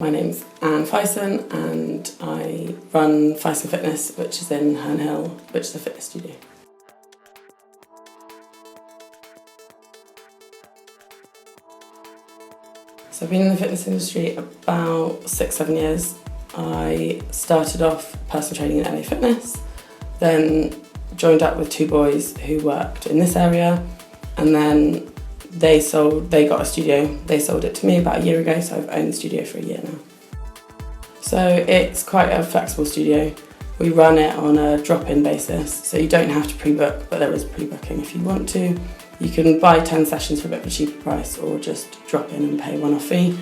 My name's Anne Fison and I run Fison Fitness, which is in Herne Hill, which is a fitness studio. So I've been in the fitness industry about 6-7 years. I started off personal training in LA Fitness, then joined up with two boys who worked in this area, and then they got a studio. They sold it to me about a year ago, so I've owned the studio for a year now. So it's quite a flexible studio. We run it on a drop-in basis, so you don't have to pre-book, but there is pre-booking if you want to. You can buy 10 sessions for a bit of a cheaper price or just drop in and pay a one-off fee.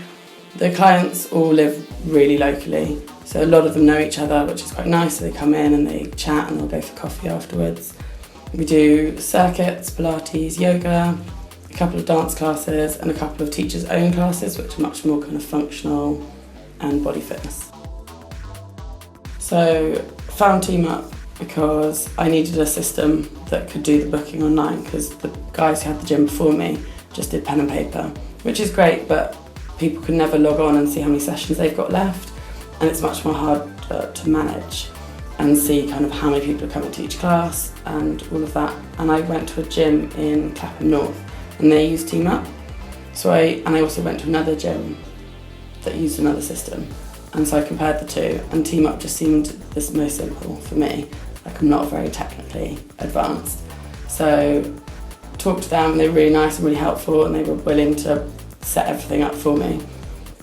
The clients all live really locally, so a lot of them know each other, which is quite nice. So they come in and they chat and they'll go for coffee afterwards. We do circuits, Pilates, yoga, a couple of dance classes and a couple of teachers' own classes, which are much more kind of functional and body fitness. So found Teamup because I needed a system that could do the booking online, because the guys who had the gym before me just did pen and paper, which is great, but people can never log on and see how many sessions they've got left, and it's much more hard to manage and see kind of how many people are coming to each class and all of that. And I went to a gym in Clapham North and they used Teamup. I also went to another gym that used another system, and so I compared the two, and Teamup just seemed the most simple for me. Like, I'm not very technically advanced. So talked to them and they were really nice and really helpful, and they were willing to set everything up for me.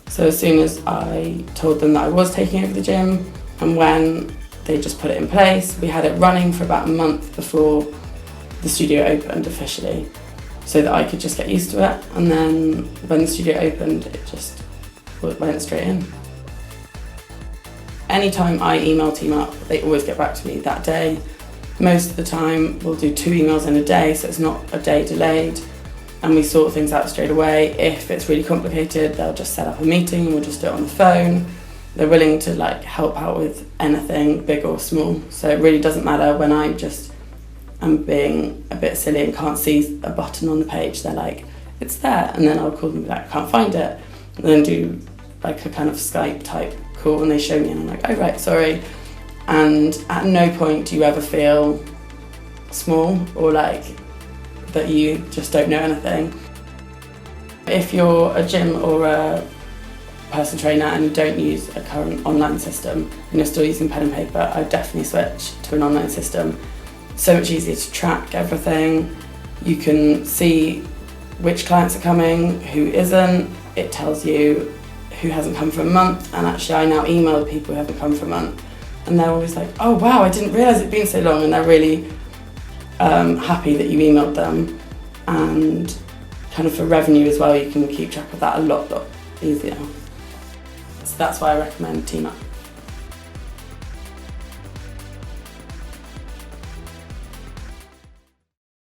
So as soon as I told them that I was taking over the gym, and when they just put it in place, we had it running for about a month before the studio opened officially, so that I could just get used to it. And then when the studio opened, it just went straight in. Anytime I email Teamup, they always get back to me that day. Most of the time we'll do 2 emails in a day, so it's not a day delayed, and we sort things out straight away. If it's really complicated, they'll just set up a meeting and we'll just do it on the phone. They're willing to help out with anything, big or small, so it really doesn't matter. When I'm being a bit silly and can't see a button on the page, they're like, it's there, and then I'll call them and be like, I can't find it, and then do a kind of Skype type call, and they show me and I'm like, oh right, sorry. And at no point do you ever feel small or like that you just don't know anything. If you're a gym or a personal trainer and you don't use a current online system and you're still using pen and paper, I'd definitely switch to an online system. So much easier to track everything. You can see which clients are coming, who isn't. It tells you who hasn't come for a month, and actually I now email the people who haven't come for a month, and they're always like, oh wow, I didn't realise it'd been so long, and they're really happy that you emailed them. And kind of for revenue as well, you can keep track of that a lot easier. So that's why I recommend Teamup.